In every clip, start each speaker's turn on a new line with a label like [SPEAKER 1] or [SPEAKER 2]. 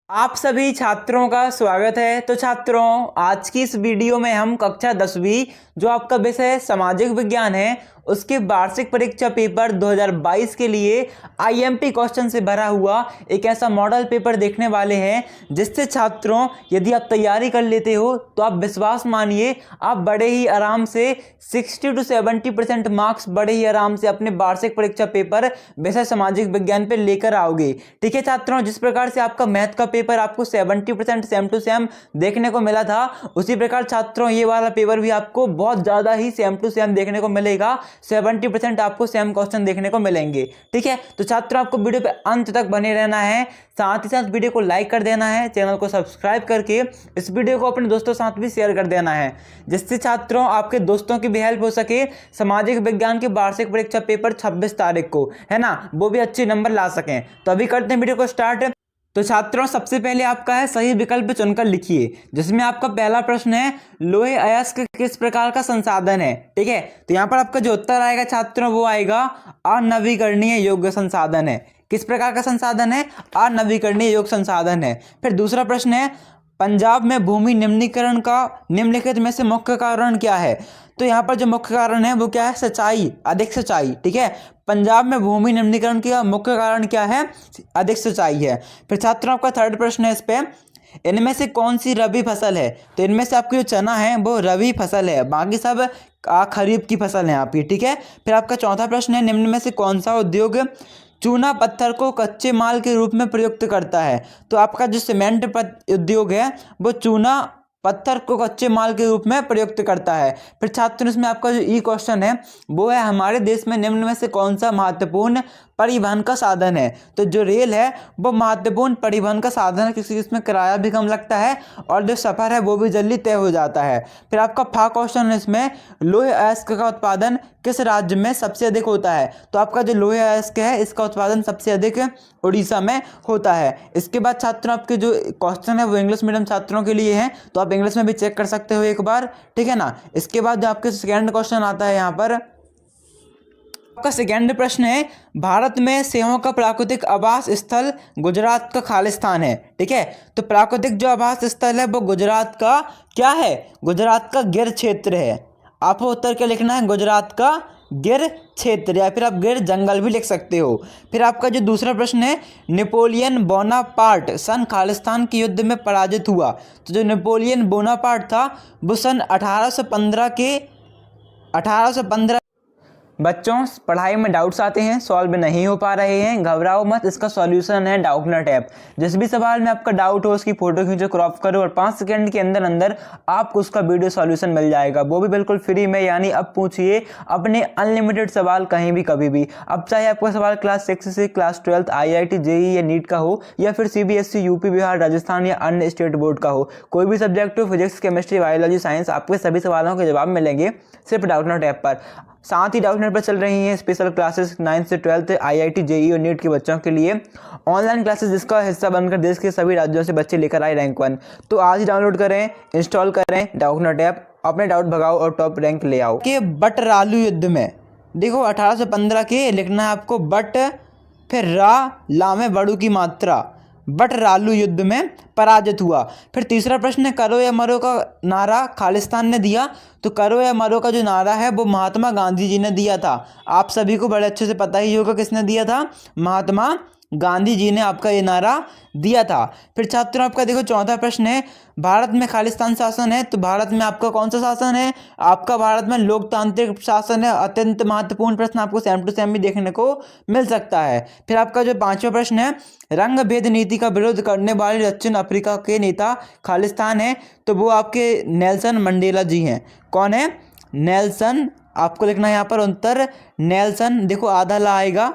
[SPEAKER 1] आप सभी छात्रों का स्वागत है। तो छात्रों, आज की इस वीडियो में हम कक्षा 10वीं जो आपका विषय सामाजिक विज्ञान है उसके वार्षिक परीक्षा पेपर 2022 के लिए आईएमपी क्वेश्चन से भरा हुआ एक ऐसा मॉडल पेपर देखने वाले हैं जिससे छात्रों यदि आप तैयारी कर लेते हो तो आप विश्वास मानिए आप बड़े ही आराम से 60 से 70% मार्क्स बड़े ही आराम से अपने वार्षिक परीक्षा पेपर विषय सामाजिक विज्ञान पे लेकर आओगे। ठीक है छात्रों, जिस प्रकार से आपका मैथ का पेपर आपको 70% सेम टू सेम देखने को मिला था, उसी प्रकार छात्रों ये वाला पेपर भी आपको बहुत ज़्यादा ही सेम टू सेम देखने को मिलेगा। 70% आपको सेम क्वेश्चन देखने को मिलेंगे। ठीक है, तो छात्रों आपको वीडियो पे अंत तक बने रहना है, साथ ही साथ वीडियो को लाइक कर देना है, चैनल को सब्सक्राइब करके इस वीडियो को अपने दोस्तों साथ भी शेयर कर देना है, जिससे छात्रों आपके दोस्तों की भी हेल्प हो सके सामाजिक विज्ञान के वार्षिक परीक्षा पेपर 26 तारीख को, है ना, वो भी अच्छे नंबर ला सकें। तो अभी करते हैं वीडियो को स्टार्ट। तो छात्रों सबसे पहले आपका है सही विकल्प चुनकर लिखिए, जिसमें आपका पहला प्रश्न है लोहे अयस्क किस प्रकार का संसाधन है। ठीक है, तो यहाँ पर आपका जो उत्तर आएगा छात्रों वो आएगा अनवीकरणीय योग्य संसाधन है। किस प्रकार का संसाधन है? अनवीकरणीय योग्य संसाधन है। फिर दूसरा प्रश्न है पंजाब में भूमि निम्नीकरण का निम्नलिखित में से मुख्य कारण क्या है। तो यहाँ पर जो मुख्य कारण है वो क्या है? सिंचाई, अधिक सिंचाई। ठीक है, पंजाब में भूमि निम्नीकरण का मुख्य कारण क्या है? अधिक सिंचाई है। फिर छात्रों आपका थर्ड प्रश्न है इस पे, इनमें से कौन सी रबी फसल है। तो इनमें से आपकी जो चना है वो रबी फसल है, बाकी सब खरीफ की फसल है आपकी। ठीक है, फिर आपका चौथा प्रश्न है निम्न में से कौन सा उद्योग चूना पत्थर को कच्चे माल के रूप में प्रयुक्त करता है। तो आपका जो सीमेंट उद्योग है वो चूना पत्थर को कच्चे माल के रूप में प्रयुक्त करता है। फिर छात्रों इसमें आपका जो ई क्वेश्चन है वो है हमारे देश में निम्न में से कौन सा महत्वपूर्ण परिवहन का साधन है। तो जो रेल है वो महत्वपूर्ण परिवहन का साधन है, क्योंकि इसमें किराया भी कम लगता है और जो सफ़र है वो भी जल्दी तय हो जाता है। फिर आपका फा क्वेश्चन है इसमें लोहे अयस्क का उत्पादन किस राज्य में सबसे अधिक होता है। तो आपका जो लोहे अयस्क है इसका उत्पादन सबसे अधिक उड़ीसा में होता है। इसके बाद छात्रों आपके जो क्वेश्चन है वो इंग्लिश मीडियम छात्रों के लिए हैं, तो आप इंग्लिश में भी चेक कर सकते हो एक बार। ठीक है ना, इसके बाद जो आपके सेकेंड क्वेश्चन आता है यहाँ पर आपका सेकेंड प्रश्न है भारत में सेहों का प्राकृतिक आवास स्थल गुजरात का खालिस्तान है। ठीक है, तो प्राकृतिक जो आवास स्थल है वो गुजरात का क्या है? गुजरात का गिर क्षेत्र है। आपको उत्तर क्या लिखना है? गुजरात का गिर क्षेत्र, या फिर आप गिर जंगल भी लिख सकते हो। फिर आपका जो दूसरा प्रश्न है नेपोलियन बोनापार्ट सन खालिस्तान के युद्ध में पराजित हुआ। तो जो नेपोलियन बोनापार्ट था वो सन 1815 बच्चों पढ़ाई में डाउट्स आते हैं, सॉल्व नहीं हो पा रहे हैं, घबराओ मत, इसका सॉल्यूशन है डाउटनट ऐप। जिस भी सवाल में आपका डाउट हो उसकी फोटो खींचो, क्रॉप करो और 5 सेकंड के अंदर अंदर आपको उसका वीडियो सॉल्यूशन मिल जाएगा, वो भी बिल्कुल फ्री में। यानी अब पूछिए अपने अनलिमिटेड सवाल कहीं भी कभी भी। अब चाहे आपका सवाल क्लास 6 से क्लास 12 IIT JEE या नीट का हो, या फिर CBSE यूपी बिहार राजस्थान या अन्य स्टेट बोर्ड का हो, कोई भी सब्जेक्ट हो, फिजिक्स केमिस्ट्री बायोलॉजी साइंस, आपके सभी सवालों के जवाब मिलेंगे सिर्फ डाउटनट ऐप पर। साथ ही डाउटनेट पर चल रही हैं स्पेशल क्लासेस 9 से 12 IIT JEE और नीट के बच्चों के लिए ऑनलाइन क्लासेस, जिसका हिस्सा बनकर देश के सभी राज्यों से बच्चे लेकर आए रैंक 1। तो आज ही डाउनलोड करें, इंस्टॉल करें डाउटनेट ऐप, अपने डाउट भगाओ और टॉप रैंक ले आओ। के बटरालू युद्ध में देखो 1815 के लिखना है आपको बट, फिर लामे बड़ू की मात्रा, बटरालू युद्ध में पराजित हुआ। फिर तीसरा प्रश्न है करो या मरो का नारा खालिस्तान ने दिया। तो करो या मरो का जो नारा है वो महात्मा गांधी जी ने दिया था। आप सभी को बड़े अच्छे से पता ही होगा किसने दिया था, महात्मा गांधी जी ने आपका ये नारा दिया था। फिर छात्रों आपका देखो चौथा प्रश्न है भारत में खालिस्तान शासन है। तो भारत में आपका कौन सा शासन है? आपका भारत में लोकतांत्रिक शासन है। अत्यंत महत्वपूर्ण प्रश्न, आपको सेम टू सेम भी देखने को मिल सकता है। फिर आपका जो पांचवा प्रश्न है रंग भेद नीति का विरोध करने वाले दक्षिण अफ्रीका के नेता खालिस्तान है। तो वो आपके नेल्सन मंडेला जी हैं। कौन है? नेल्सन, आपको लिखना है यहाँ पर उत्तर नेल्सन। देखो आधा ला आएगा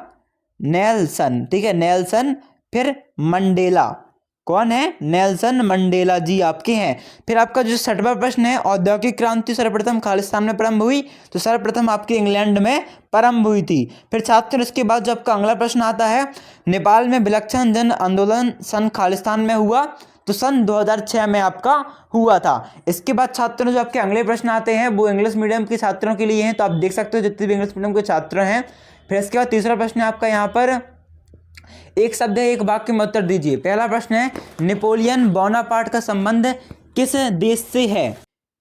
[SPEAKER 1] नेल्सन। ठीक है, नेल्सन। फिर मंडेला, कौन है? नेल्सन मंडेला जी आपके हैं। फिर आपका जो छठवां प्रश्न है औद्योगिक क्रांति सर्वप्रथम खालिस्तान में प्रारंभ हुई। तो सर्वप्रथम आपके इंग्लैंड में प्रारंभ हुई थी। फिर छात्र इसके बाद जो आपका अगला प्रश्न आता है नेपाल में विलक्षण जन आंदोलन सन खालिस्तान में हुआ। तो सन 2006 में आपका हुआ था। इसके बाद छात्रों जो आपके अगले प्रश्न आते हैं वो इंग्लिश मीडियम के छात्रों के लिए हैं, तो आप देख सकते हो जितने भी इंग्लिश मीडियम के छात्र हैं। फिर इसके बाद तीसरा प्रश्न है आपका यहाँ पर एक शब्द है, एक वाक्य में उत्तर दीजिए। पहला प्रश्न है, नेपोलियन बोनापार्ट का संबंध किस देश से है?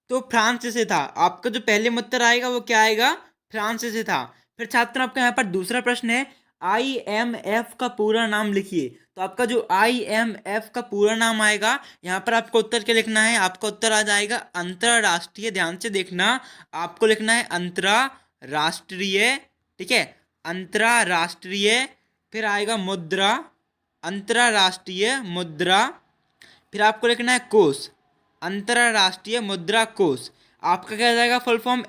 [SPEAKER 1] तो फ्रांस से था। आपका जो पहले में उत्तर आएगा वो क्या आएगा? फ्रांस से था। फिर छात्र आपका यहाँ पर दूसरा प्रश्न है, IMF का पूरा नाम लिखिए। तो आपका जो IMF का पूरा नाम आएगा, यहाँ पर आपको उत्तर क्या लिखना है? आपका उत्तर आ जाएगा अंतरराष्ट्रीय, ध्यान से देखना, आपको लिखना है अंतरराष्ट्रीय, ठीक है, अंतरराष्ट्रीय, फिर आएगा मुद्रा, अंतरराष्ट्रीय मुद्रा, फिर आपको लिखना है कोष, अंतरराष्ट्रीय मुद्रा कोष। आपका क्या जाएगा फुल फॉर्म?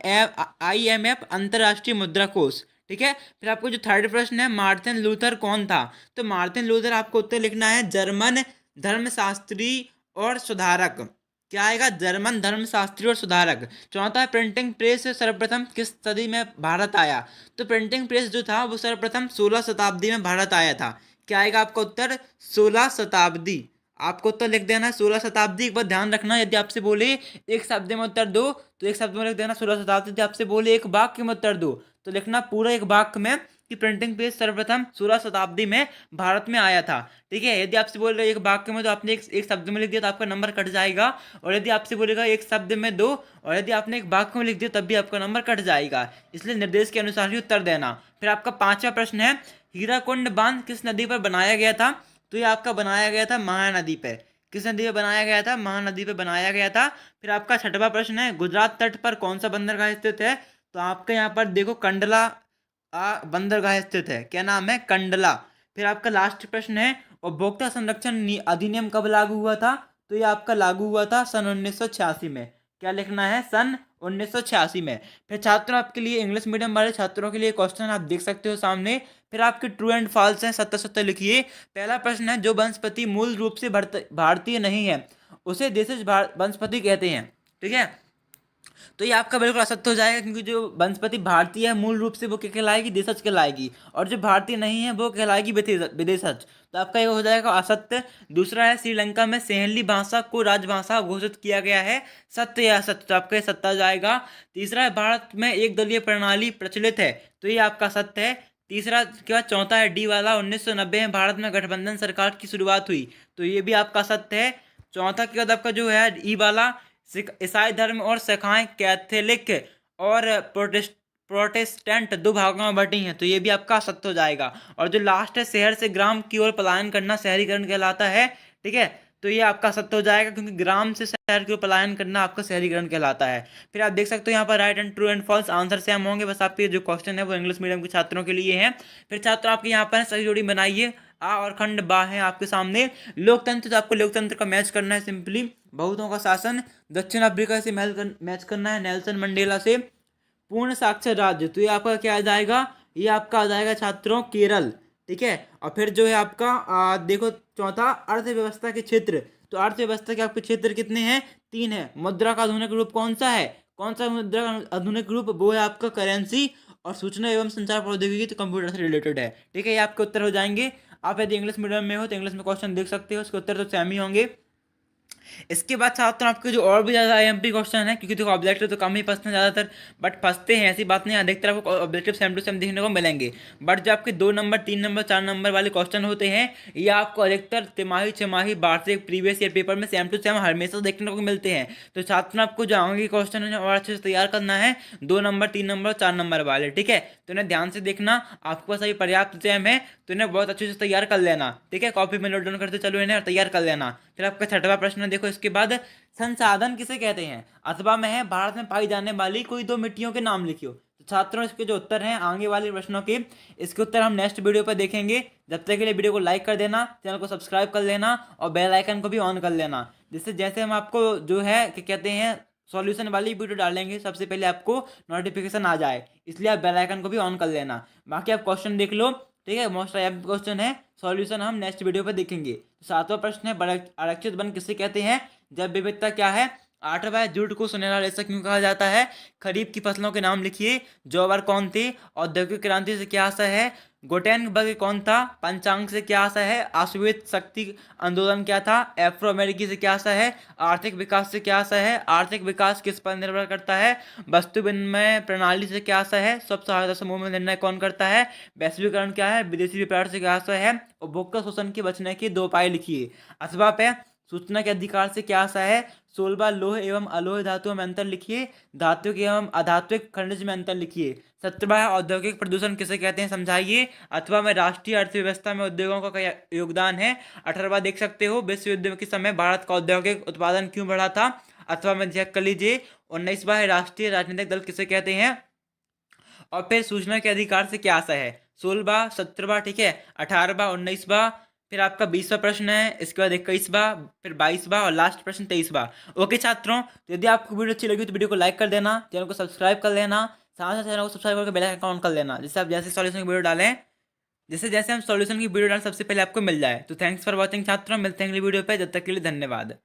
[SPEAKER 1] IMF, अंतरराष्ट्रीय मुद्रा कोष, ठीक है। फिर आपको जो थर्ड प्रश्न है, मार्टिन लूथर कौन था? तो मार्टिन लूथर आपको उत्तर लिखना है जर्मन धर्मशास्त्री और सुधारक। क्या आएगा? जर्मन धर्मशास्त्री और सुधारक। चौथा है, प्रिंटिंग प्रेस सर्वप्रथम किस सदी में भारत आया? तो प्रिंटिंग प्रेस जो था वो सर्वप्रथम 16 शताब्दी में भारत आया था। क्या आएगा आपका उत्तर? 16 शताब्दी। आपको उत्तर लिख देना है 16 शताब्दी। एक बार ध्यान रखना, यदि आपसे बोले एक शब्द में उत्तर दो तो एक शब्द में लिख देना 16 शताब्दी। यदि आपसे बोले एक वाक्य में उत्तर दो तो लिखना पूरा एक वाक्य में कि प्रिंटिंग प्रेस सर्वप्रथम 16 शताब्दी में भारत में आया था, ठीक है। यदि आपसे बोल रहे एक वाक्य में तो आपने एक शब्द में लिख दिया तो आपका नंबर कट जाएगा, और यदि आपसे बोलेगा एक शब्द में दो और यदि आपने एक वाक्य में लिख दिया तब भी आपका नंबर कट जाएगा। इसलिए निर्देश के अनुसार ही उत्तर देना। फिर आपका पांचवा प्रश्न है, हीराकुंड बांध किस नदी पर बनाया गया था? तो ये आपका बनाया गया था महानदी पर। किस नदी पे बनाया गया था? महानदी पे बनाया गया था। फिर आपका छठवां प्रश्न है, गुजरात तट पर कौन सा बंदरगाह स्थित है? तो आपके यहाँ पर देखो कंडला बंदरगाह स्थित है। क्या नाम है? कंडला। फिर आपका लास्ट प्रश्न है, उपभोक्ता संरक्षण अधिनियम कब लागू हुआ था? तो ये आपका लागू हुआ था सन 1986 में। क्या लिखना है? सन 1986 में। फिर छात्रों आपके लिए, इंग्लिश मीडियम वाले छात्रों के लिए क्वेश्चन आप देख सकते हो सामने। फिर आपके ट्रू एंड फॉल्स हैं, 70-70 लिखिए। पहला प्रश्न है, जो वनस्पति मूल रूप से भारतीय नहीं है उसे देशज वनस्पति कहते हैं, ठीक है। तो ये आपका बिल्कुल असत्य हो जाएगा, क्योंकि जो वनस्पति भारतीय है मूल रूप से वो क्या कहलाएगी? देशज कहलाएगी, और जो भारतीय नहीं है वो कहलाएगी विदेशज। तो आपका ये हो जाएगा असत्य। दूसरा है, श्रीलंका में सहेली भाषा को राजभाषा घोषित किया गया है, सत्य या असत्य? तो आपका ये सत्य आ जाएगा। तीसरा है, भारत में एक दलीय प्रणाली प्रचलित है, तो ये आपका सत्य है। तीसरा के बाद चौथा है, डी वाला, 1990 में भारत में गठबंधन सरकार की शुरुआत हुई, तो ये भी आपका सत्य है। चौथा के बाद आपका जो है ई वाला, ईसाई धर्म और शाखाएं कैथोलिक और प्रोटेस्टेंट दो भागों में बटी हैं, तो ये भी आपका सत्य हो जाएगा। और जो लास्ट है, शहर से ग्राम की ओर पलायन करना शहरीकरण कहलाता है, ठीक है। तो ये आपका सत्य हो जाएगा, क्योंकि ग्राम से शहर की ओर पलायन करना आपका शहरीकरण कहलाता है। फिर आप देख सकते हो यहाँ पर right and true and false answer same होंगे, बस आपके जो क्वेश्चन है वो इंग्लिश मीडियम के छात्रों के लिए है। फिर छात्र आपके यहाँ पर सही जोड़ी बनाइए, आ और खंड बा है आपके सामने। लोकतंत्र, तो आपको लोकतंत्र का मैच करना है सिंपली, बहुतों का शासन। दक्षिण अफ्रीका से मैच करना है नेल्सन मंडेला से। पूर्ण साक्षर राज्य, तो ये आपका क्या आ जाएगा? ये आपका आ जाएगा छात्रों केरल, ठीक है। और फिर जो है आपका देखो चौथा, अर्थव्यवस्था के क्षेत्र, तो अर्थव्यवस्था के आपके क्षेत्र कितने हैं? 3 है। मुद्रा का आधुनिक रूप कौन सा है? कौन सा मुद्रा का आधुनिक रूप? वो है आपका करेंसी। और सूचना एवं संचार प्रौद्योगिकी तो कंप्यूटर से रिलेटेड है, ठीक है। ये आपके उत्तर हो जाएंगे। आप यदि इंग्लिश मीडियम में हो तो इंग्लिश में क्वेश्चन देख सकते हो, उसके उत्तर तो सेम ही होंगे। इसके बाद छात्र आपके जो और भी ज़्यादा IMP क्वेश्चन है, क्योंकि देखो ऑब्जेक्टिव तो कम ही फंसते हैं ज़्यादातर, बट फंसते हैं ऐसी बात नहीं, अधिकतर आपको ऑब्जेक्टिव सेम टू सेम देखने को मिलेंगे। बट जो आपके 2 नंबर 3 नंबर 4 नंबर वाले क्वेश्चन होते हैं, ये आपको अधिकतर तिमाही, छमाही, वार्षिक, प्रीवियस ईयर पेपर में सेम टू सेम हमेशा देखने को मिलते हैं। तो छात्र आपको जो आगे क्वेश्चन है और अच्छे से तैयार करना है, 2 नंबर 3 नंबर 4 नंबर वाले, ठीक है। तो इन्हें ध्यान से देखना, आपके पास अभी पर्याप्त टाइम है, तो इन्हें बहुत अच्छे से तैयार कर लेना, ठीक है। कॉपी में नोट डाउन करते चलो इन्हें और तैयार कर लेना। फिर आपका छठवां प्रश्न देखो, इसके बाद संसाधन किसे कहते हैं? अथवा में है, भारत में पाई जाने वाली कोई 2 मिट्टियों के नाम लिखियो। तो छात्रों इसके जो उत्तर हैं आगे वाले प्रश्नों के, इसके उत्तर हम नेक्स्ट वीडियो पर देखेंगे। जब तक के लिए वीडियो को लाइक कर देना, चैनल को सब्सक्राइब कर लेना और बेल आइकन को भी ऑन कर लेना, जिससे जैसे हम आपको जो है क्या कहते हैं सॉल्यूशन वाली वीडियो डालेंगे सबसे पहले आपको नोटिफिकेशन आ जाए, इसलिए आप बेल आइकन को भी ऑन कर लेना। बाकी आप क्वेश्चन देख लो, ठीक है। मोस्ट आईएमपी क्वेश्चन है, सॉल्यूशन हम नेक्स्ट वीडियो पर देखेंगे। तो 7वां प्रश्न है, आरक्षित वन किसे कहते हैं? जैव विविधता क्या है? 8वां है, जूट को सुनहरा रेशा क्यों कहा जाता है? खरीफ की फसलों के नाम लिखिए। जौ और कौन थे? औद्योगिक क्रांति से क्या आशय है? गुटेनबर्ग कौन था? पंचांग से क्या आशा है? अश्वेत शक्ति आंदोलन क्या था? एफ्रो अमेरिकी से क्या आशा है? आर्थिक विकास से क्या आशा है? आर्थिक विकास किस पर निर्भर करता है? वस्तु विनिमय प्रणाली से क्या आशा है? स्व सहायता समूह में निर्णय कौन करता है? वैश्वीकरण क्या है? विदेशी व्यापार से क्या आशा है? उपभोक्ता शोषण के बचने के 2 उपाय लिखिए। अथवा पे सूचना के अधिकार से क्या आशा है? 16वां लोह एवं अलोह धातुओं में अंतर लिखिए। धात्विक एवं अधात्विक खनिज में अंतर लिखिए। 17वां औद्योगिक प्रदूषण किसे कहते हैं समझाइए। अथवा में राष्ट्रीय अर्थव्यवस्था में उद्योगों का क्या योगदान है। 18वां देख सकते हो, विश्व युद्ध के समय भारत का औद्योगिक उत्पादन क्यों बढ़ा था। अथवा में चेक कर लीजिए। 19वां है, राष्ट्रीय राजनीतिक दल किसे कहते हैं। और फिर सूचना के अधिकार से क्या आशा है। 16वां, 17वां, ठीक है, 18वां, 19वां, फिर आपका 20वां प्रश्न है, इसके बाद 21वां, फिर 22वां और लास्ट प्रश्न 23वां। ओके छात्रों, तो यदि आपको वीडियो अच्छी लगी तो वीडियो को लाइक कर देना, चैनल को सब्सक्राइब कर लेना, साथ साथ चैनल को सब्सक्राइब करके बेल आइकन ऑन कर लेना, जिससे आप जैसे सॉल्यूशन की वीडियो डालें, जैसे जैसे हम सॉल्यूशन की वीडियो डालें सबसे पहले आपको मिल जाए। तो थैंक्स फॉर वॉचिंग छात्रों, मिलते हैं अगली वीडियो पे, जब तक के लिए धन्यवाद।